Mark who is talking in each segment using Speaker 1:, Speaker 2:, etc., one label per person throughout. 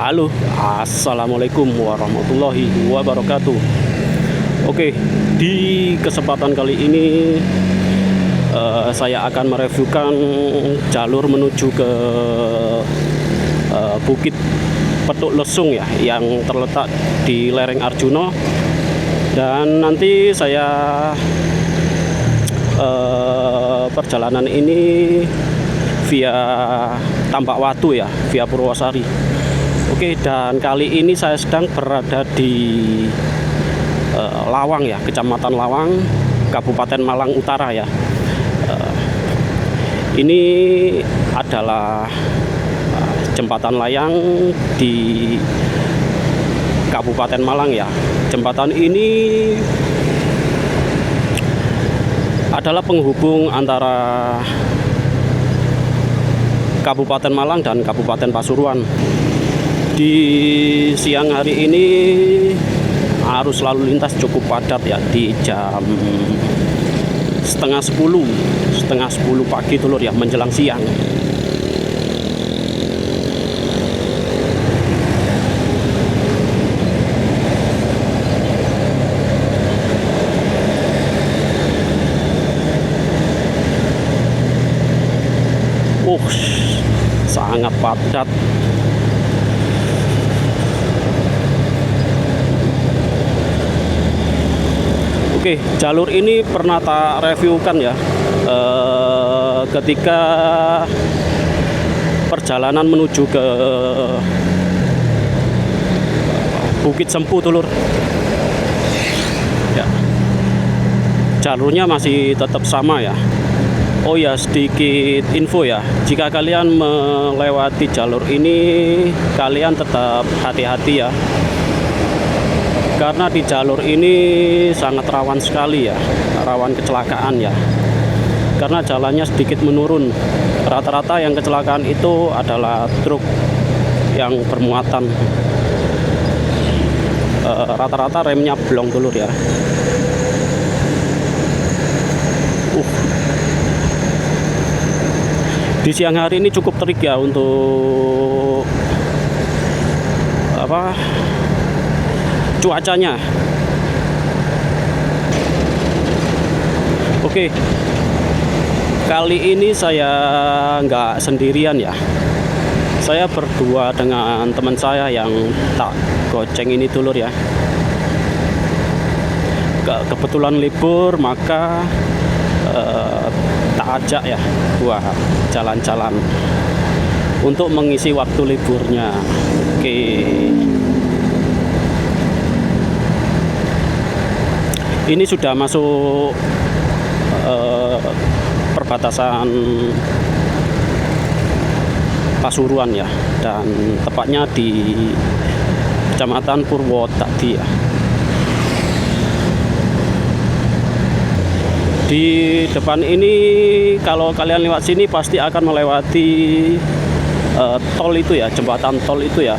Speaker 1: Halo, assalamualaikum warahmatullahi wabarakatuh. Oke, di kesempatan kali ini saya akan mereviewkan jalur menuju ke Bukit Petuk Lesung ya, yang terletak di lereng Arjuna. Dan nanti saya perjalanan ini via Tambak Watu ya, via Purwosari. Oke, dan kali ini saya sedang berada di Lawang ya, Kecamatan Lawang, Kabupaten Malang Utara ya. Ini adalah jembatan layang di Kabupaten Malang ya. Jembatan ini adalah penghubung antara Kabupaten Malang dan Kabupaten Pasuruan. Di siang hari ini arus lalu lintas cukup padat ya, di jam setengah 10 pagi dulur ya, menjelang siang. Sangat padat. Oke, jalur ini pernah tak reviewkan ya, ketika perjalanan menuju ke Bukit Sempu dulur ya. Jalurnya masih tetap sama ya. Oh ya, sedikit info ya, jika kalian melewati jalur ini, kalian tetap hati-hati ya, karena di jalur ini sangat rawan sekali ya, rawan kecelakaan ya, karena jalannya sedikit menurun. Rata-rata yang kecelakaan itu adalah truk yang bermuatan, rata-rata remnya blong dulur ya. Di siang hari ini cukup terik ya untuk cuacanya. Oke, kali ini saya nggak sendirian ya, saya berdua dengan teman saya yang tak goceng ini dulur ya. Kebetulan libur, maka tak ajak ya buat jalan-jalan untuk mengisi waktu liburnya. Oke, ini sudah masuk perbatasan Pasuruan ya, dan tepatnya di Kecamatan Purwosari ya. Di depan ini kalau kalian lewat sini pasti akan melewati tol itu ya, jembatan tol itu ya,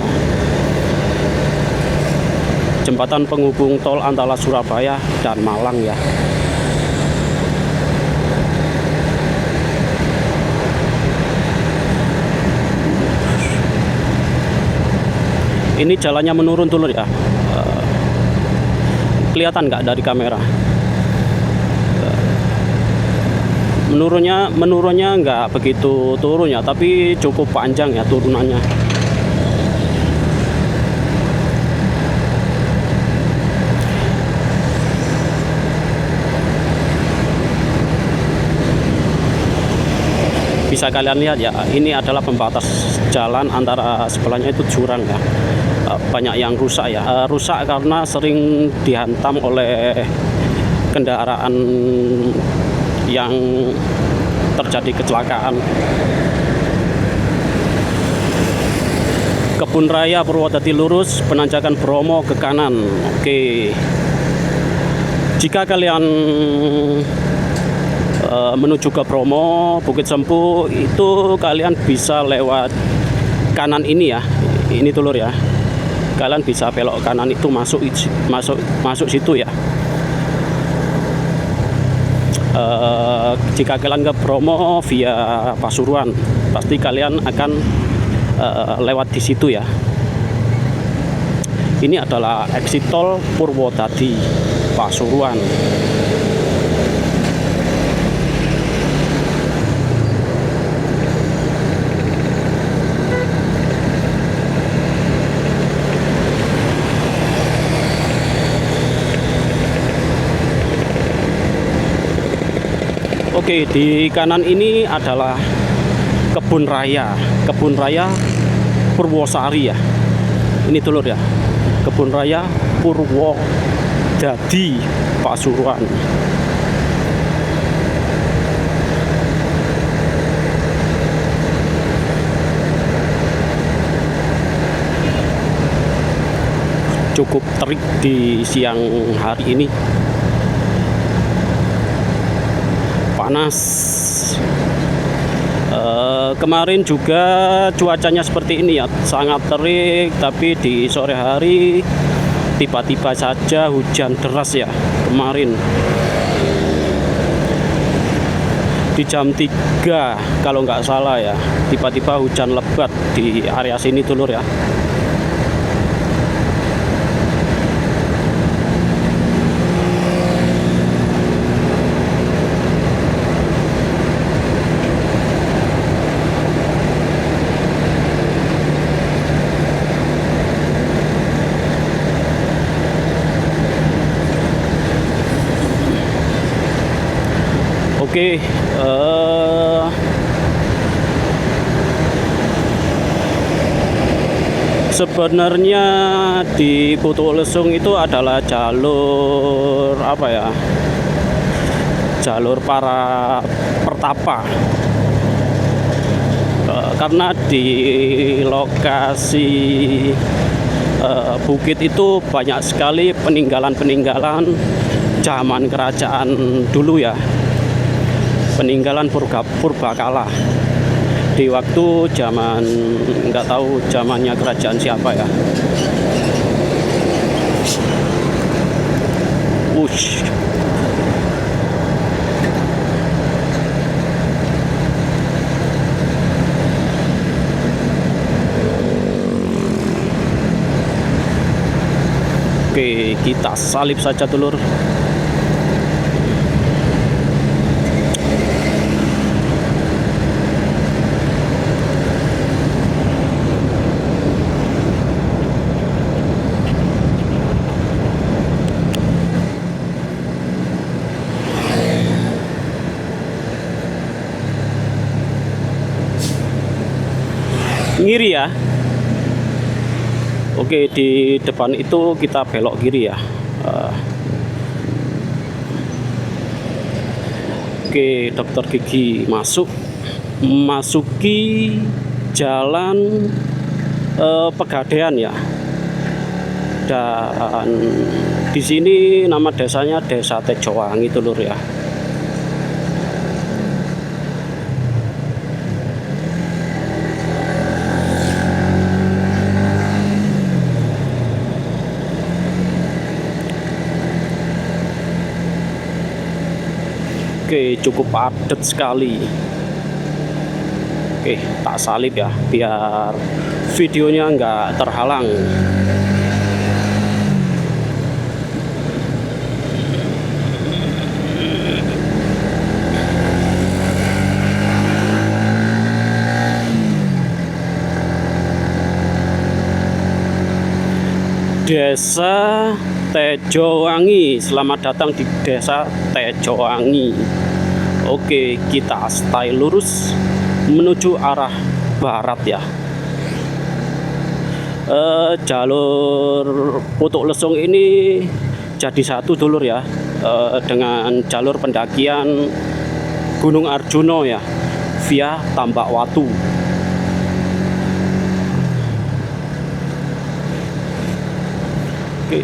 Speaker 1: jembatan penghubung tol antara Surabaya dan Malang ya. Ini jalannya menurun dulu ya, kelihatan nggak dari kamera? Menurunnya nggak begitu turun ya, tapi cukup panjang ya turunannya. Bisa kalian lihat ya, ini adalah pembatas jalan, antara sebelahnya itu jurang ya. Banyak yang rusak ya, rusak karena sering dihantam oleh kendaraan yang terjadi kecelakaan. Kebun Raya Purwodadi lurus, penanjakan Bromo ke kanan. Oke, jika kalian menuju ke Bromo, Bukit Sempu, itu kalian bisa lewat kanan ini ya, ini dulur ya. Kalian bisa belok kanan itu, masuk situ ya. Jika kalian ke Bromo via Pasuruan, pasti kalian akan lewat di situ ya. Ini adalah exit tol Purwodadi Pasuruan. Oke, di kanan ini adalah kebun raya Purwosari ya. Ini dulur ya, kebun raya Purwodadi Pasuruan. Cukup terik di siang hari ini. Panas. Kemarin juga cuacanya seperti ini ya, sangat terik, tapi di sore hari tiba-tiba saja hujan deras ya kemarin. Di jam 3 kalau nggak salah ya, tiba-tiba hujan lebat di area sini dulur ya. Oke, sebenarnya di Putu Lesung itu adalah jalur apa ya? Jalur para pertapa. Karena di lokasi bukit itu banyak sekali peninggalan-peninggalan zaman kerajaan dulu ya. Peninggalan purbakala di waktu zaman, nggak tahu zamannya kerajaan siapa ya. Wush. Oke, kita salip saja dulur. Ngiri ya. Oke, di depan itu kita belok kiri ya. Oke, dokter gigi masuki jalan Pegadaian ya. Dan di sini nama desanya Desa Tejowangi dulur ya. Oke, cukup padat sekali. Oke, tak salib ya, biar videonya nggak terhalang. Desa Tejowangi, selamat datang di Desa Tejowangi. Oke, kita stay lurus menuju arah barat ya. Jalur Putu Lesung ini jadi satu dulur ya, dengan jalur pendakian Gunung Arjuno ya, via Tambak Watu. Oke.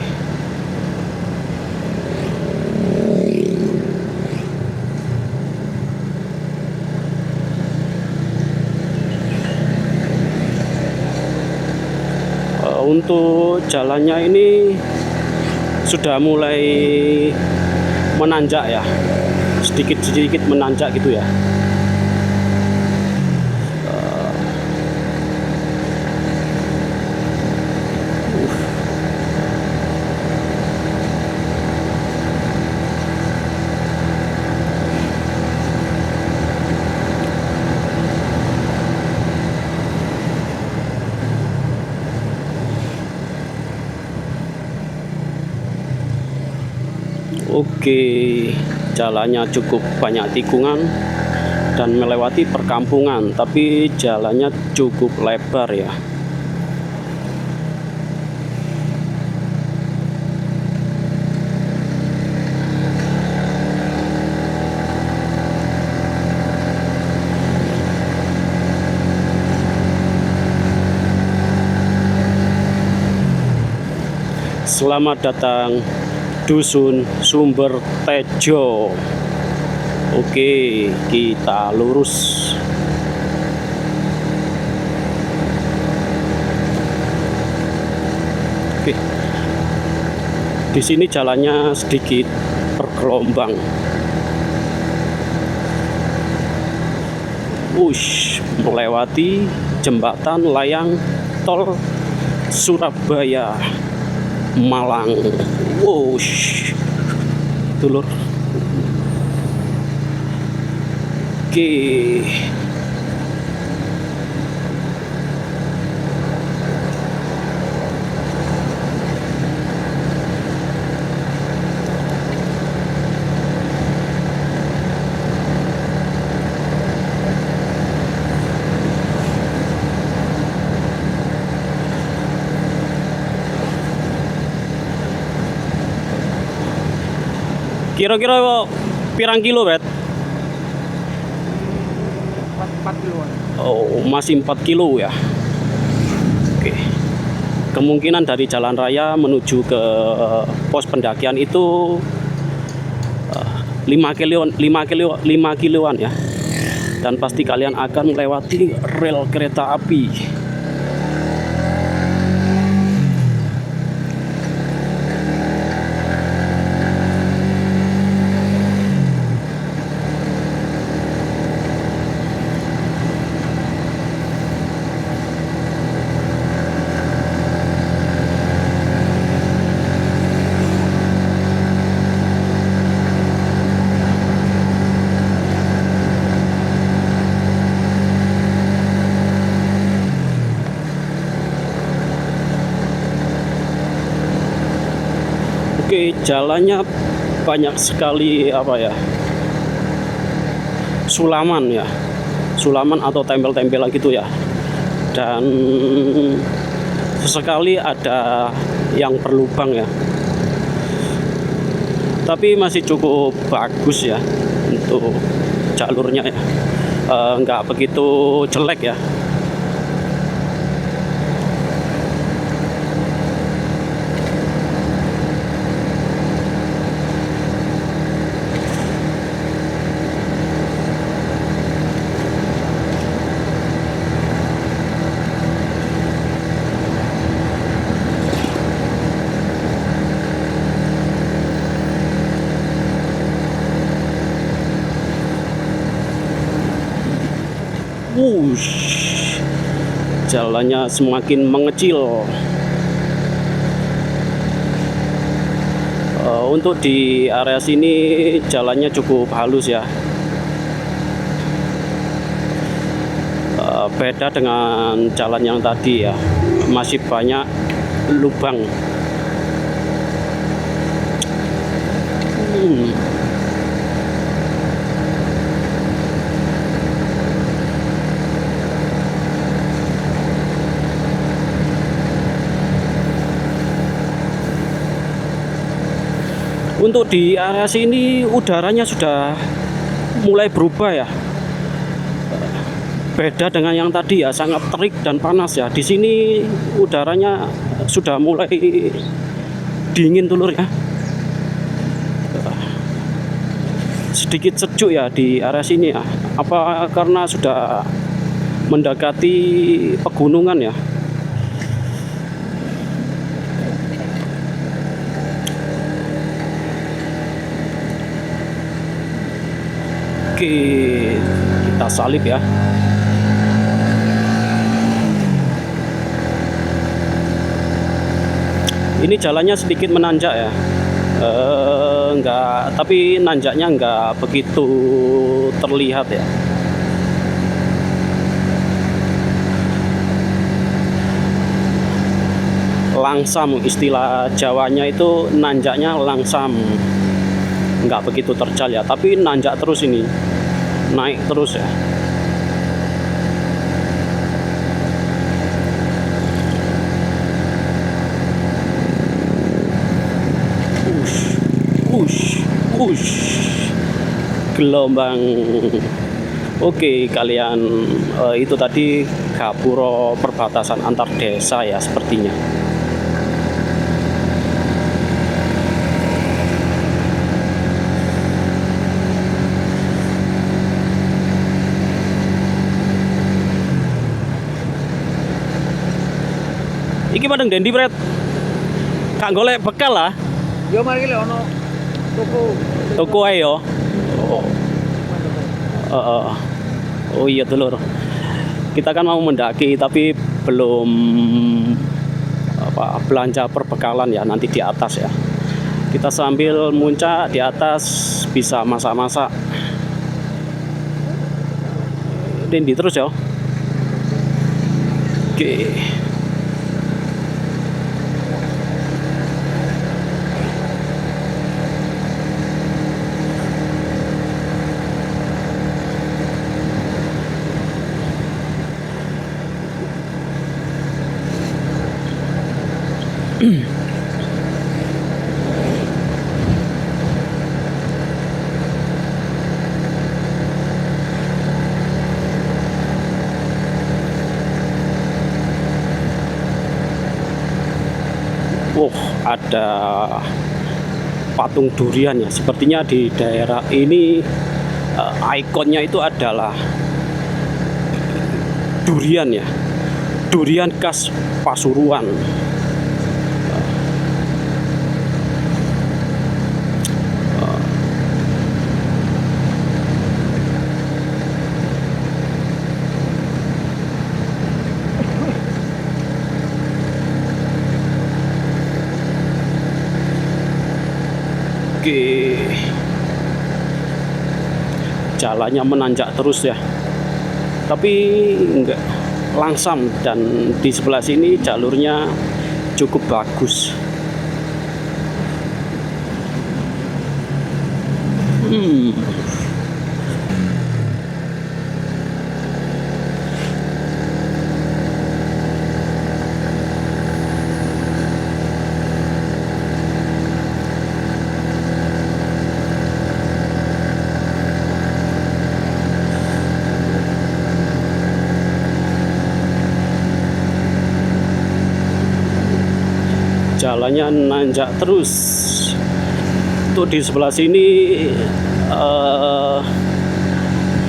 Speaker 1: Untuk jalannya ini sudah mulai menanjak ya, sedikit-sedikit menanjak gitu ya. Oke, jalannya cukup banyak tikungan dan melewati perkampungan, tapi jalannya cukup lebar ya. Selamat datang Dusun Sumber Tejo. Oke, kita lurus. Oke. Di sini jalannya sedikit bergelombang. Melewati jembatan layang tol Surabaya Malang. Dulur. Oke. Kira-kira pirang kilo, Bet?
Speaker 2: 4 kiloan.
Speaker 1: Oh, masih 4 kilo ya. Oke. Kemungkinan dari jalan raya menuju ke pos pendakian itu 5 kiloan ya. Dan pasti kalian akan melewati rel kereta api. Oke, jalannya banyak sekali sulaman ya, sulaman atau tempel-tempelan gitu ya. Dan sesekali ada yang berlubang ya. Tapi masih cukup bagus ya untuk jalurnya ya, nggak begitu jelek ya. Jalannya semakin mengecil. Untuk di area sini jalannya cukup halus ya. Beda dengan jalan yang tadi ya, masih banyak lubang. Untuk di area sini udaranya sudah mulai berubah ya. Beda dengan yang tadi ya, sangat terik dan panas ya. Di sini udaranya sudah mulai dingin dulur ya. Sedikit sejuk ya di area sini ya. Apa karena sudah mendekati pegunungan ya. Oke, kita salib ya. Ini jalannya sedikit menanjak ya. Enggak, tapi nanjaknya enggak begitu terlihat ya. Langsam, istilah Jawanya itu nanjaknya langsam. nggak begitu terjal ya, tapi nanjak terus ini, naik terus ya. Ush, gelombang. Oke, kalian itu tadi gapura perbatasan antar desa ya sepertinya. Iki padang Dendi Pret. Kak golek bekal lah.
Speaker 2: Yo mari ki ono
Speaker 1: Toko ae yo. Oh iya Telur. Kita kan mau mendaki tapi belum belanja perbekalan ya, nanti di atas ya. Kita sambil muncak di atas bisa masak-masak. Dendi terus ya. Oke. Ada patung durian ya. Sepertinya di daerah ini ikonnya itu adalah durian ya. Durian khas Pasuruan. Oke, jalannya menanjak terus ya, tapi enggak langsam, dan di sebelah sini jalurnya cukup bagus. Jalannya nanjak terus. Tuh di sebelah sini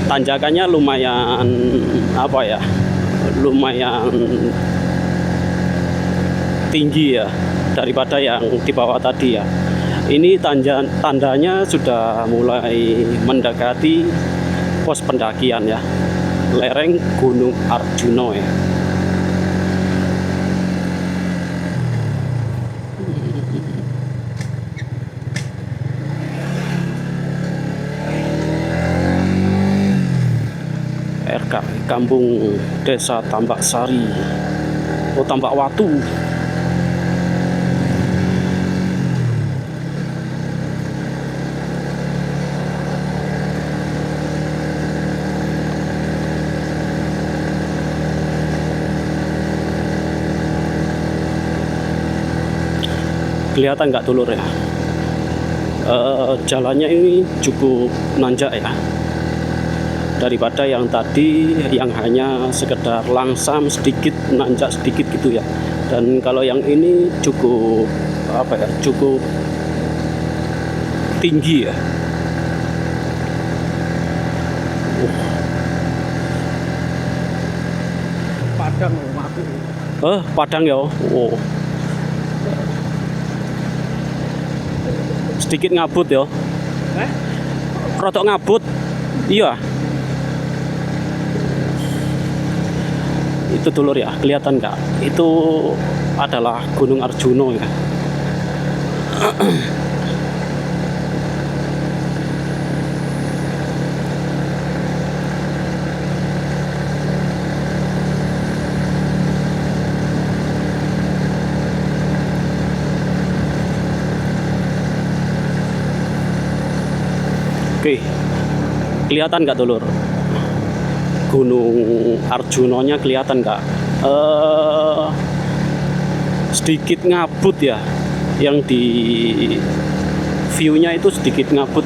Speaker 1: tanjakannya lumayan lumayan tinggi ya daripada yang di bawah tadi ya. Ini tandanya sudah mulai mendekati pos pendakian ya, lereng Gunung Arjuna ya. Kampung Desa Tambak Sari, Tambak Watu. Kelihatan nggak Dulur ya? Jalannya ini cukup nanjak ya, daripada yang tadi yang hanya sekedar langsam sedikit, nanjak sedikit gitu ya. Dan kalau yang ini cukup cukup tinggi ya.
Speaker 2: Padang aku.
Speaker 1: Padang ya. Sedikit ngabut ya. Rotok ngabut. Iya. Itu Dulur ya, kelihatan nggak? Itu adalah Gunung Arjuna ya. Oke, kelihatan nggak dulur? Gunung Arjunonya kelihatan nggak? Sedikit ngabut ya, yang di view-nya itu sedikit ngabut.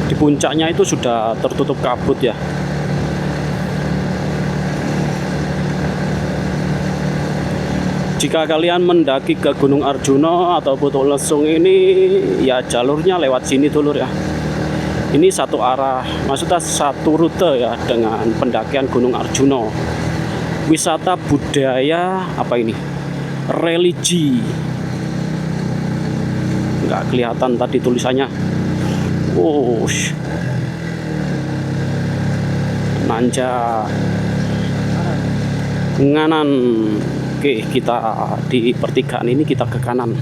Speaker 1: Di puncaknya itu sudah tertutup kabut ya. Jika kalian mendaki ke Gunung Arjuno atau Putuk Lesung ini, ya jalurnya lewat sini dulur ya. Ini satu arah, maksudnya satu rute ya dengan pendakian Gunung Arjuno. Wisata budaya apa ini? Religi. Nggak kelihatan tadi tulisannya. Oh, nanjak nganan. Oke, kita di pertigaan ini kita ke kanan.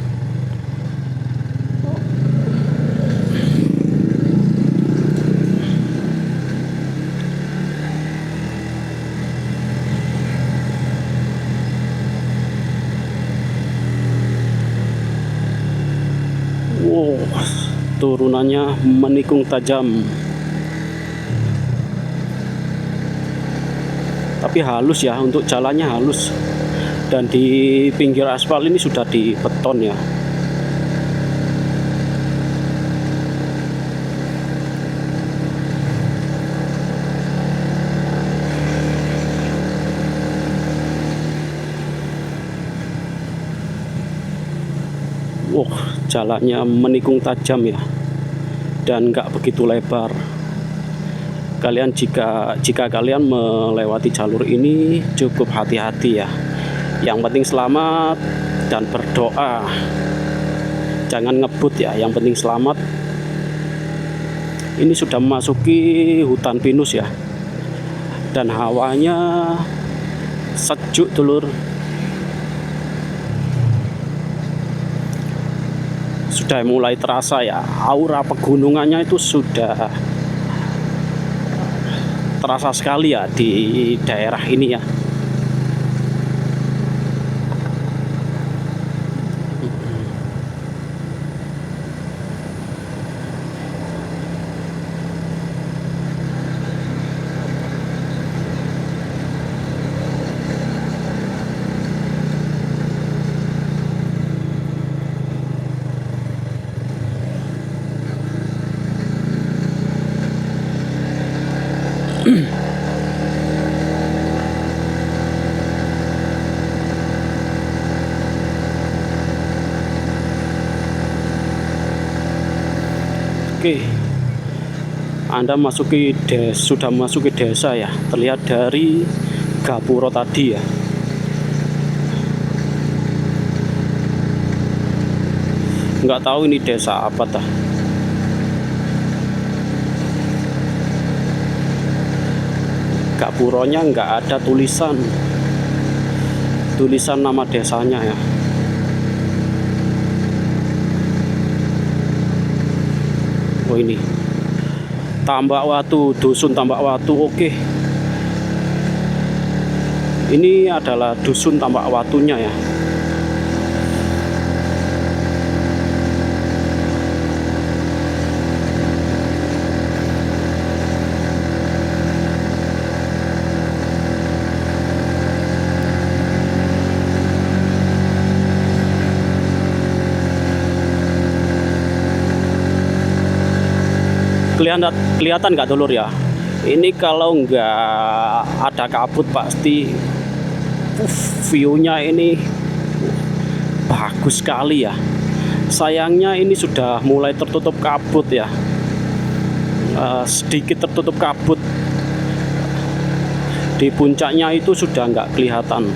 Speaker 1: Wow, turunannya menikung tajam. Tapi halus ya, untuk jalannya halus. Dan di pinggir aspal ini sudah di beton ya. Wow, jalannya menikung tajam ya, dan nggak begitu lebar. Kalian jika kalian melewati jalur ini cukup hati-hati ya. Yang penting selamat dan berdoa. Jangan ngebut ya, yang penting selamat. Ini sudah memasuki hutan pinus ya. Dan hawanya sejuk dulur. Sudah mulai terasa ya, aura pegunungannya itu sudah terasa sekali ya di daerah ini ya. Oke, Anda sudah memasuki desa ya, terlihat dari gapuro tadi ya. Nggak tahu ini desa apa tah. Gapuronya nggak ada tulisan nama desanya ya. Oh ini Tambak Watu, dusun Tambak Watu. Oke, ini adalah dusun Tambak Watunya ya. Kelihatan nggak dulur ya? Ini kalau nggak ada kabut pasti view-nya ini bagus sekali ya. Sayangnya ini sudah mulai tertutup kabut ya. Sedikit tertutup kabut. Di puncaknya itu sudah nggak kelihatan.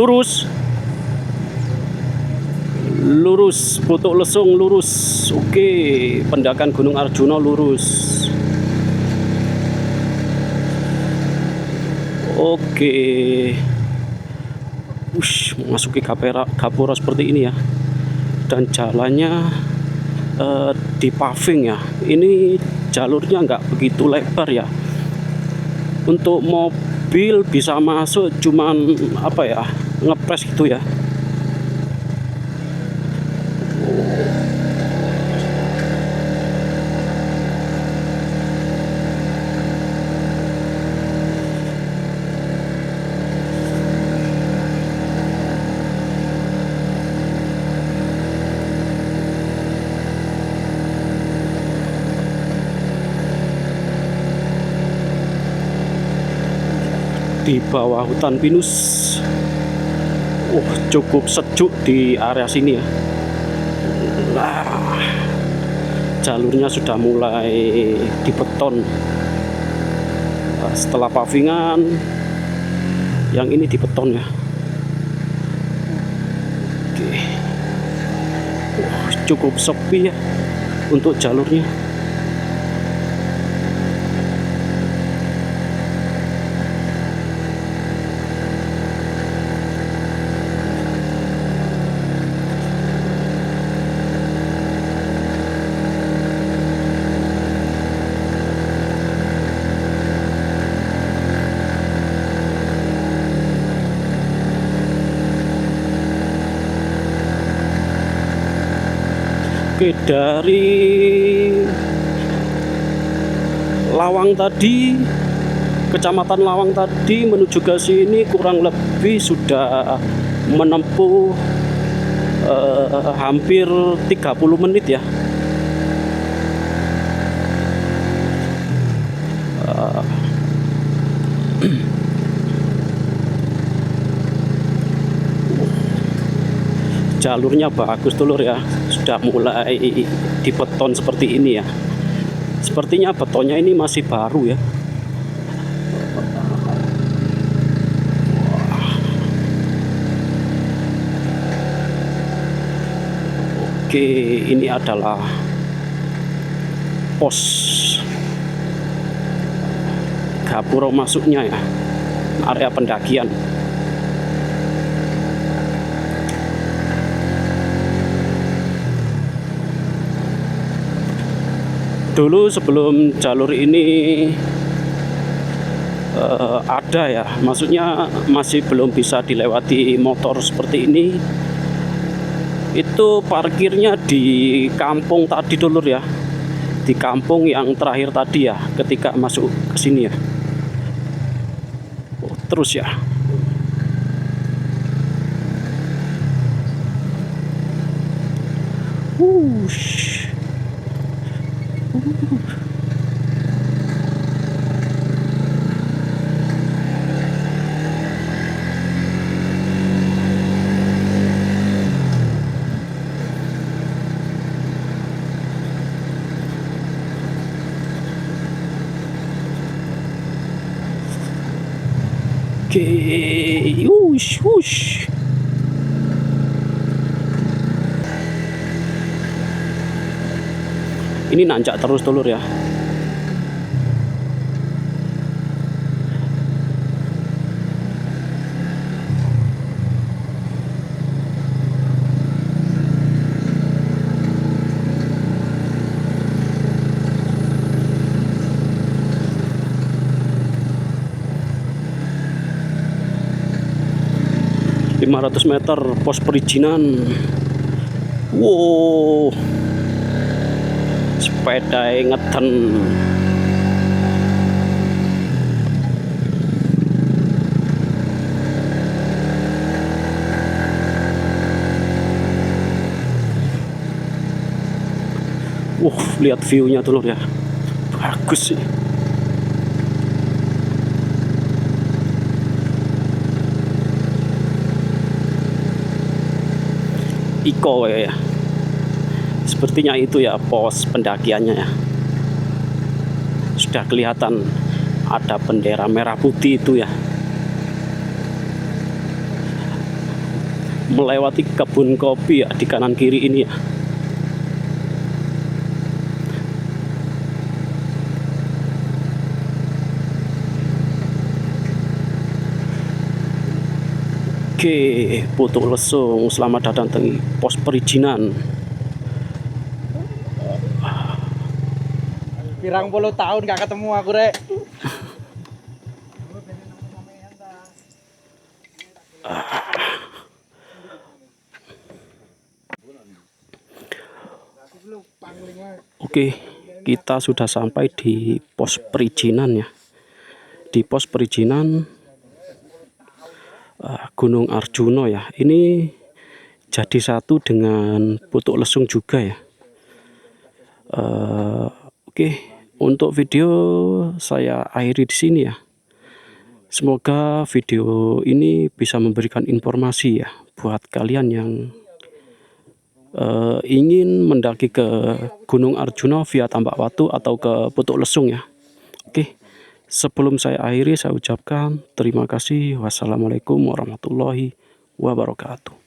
Speaker 1: lurus, lurus, Putuk Lesung lurus. Oke, pendakan Gunung Arjuna lurus. Oke, memasuki gapura seperti ini ya, dan jalannya di paving ya. Ini jalurnya nggak begitu lebar ya, untuk mobil bisa masuk cuman apa ya, ngepres gitu ya. Di bawah hutan pinus. Cukup sejuk di area sini ya. Nah, jalurnya sudah mulai dibeton. Setelah pavingan, yang ini dibeton ya. Oke. Cukup sepi ya untuk jalurnya. Oke, dari Lawang tadi, Kecamatan Lawang tadi menuju ke sini kurang lebih sudah menempuh hampir 30 menit ya. Jalurnya bagus dulur ya, sudah mulai dibeton seperti ini ya. Sepertinya betonnya ini masih baru ya. Oke, ini adalah pos gapura masuknya ya, area pendakian. Dulu sebelum jalur ini ada ya, maksudnya masih belum bisa dilewati motor seperti ini, itu parkirnya di kampung tadi dulur ya, di kampung yang terakhir tadi ya, ketika masuk ke sini ya. Terus ya, oke, wush. Ini nanjak terus dulur ya. ...500 meter pos perizinan. Wow, sepeda ngeten. Lihat view-nya dulu ya, bagus sih. Iko ya, sepertinya itu ya pos pendakiannya ya. Sudah kelihatan ada bendera merah putih itu ya. melewati kebun kopi ya di kanan kiri ini ya. Oke, Putuk Lesung, selamat datang di pos perizinan.
Speaker 2: Pirang puluh tahun gak ketemu aku rek.
Speaker 1: Oke, kita sudah sampai di pos perizinan ya. Di pos perizinan Gunung Arjuna ya. Ini jadi satu dengan Putuk Lesung juga ya. Oke, untuk video saya akhiri di sini ya. Semoga video ini bisa memberikan informasi ya buat kalian yang ingin mendaki ke Gunung Arjuna via Tambak Watu atau ke Putuk Lesung ya. Oke, sebelum saya akhiri saya ucapkan terima kasih. Wassalamualaikum warahmatullahi wabarakatuh.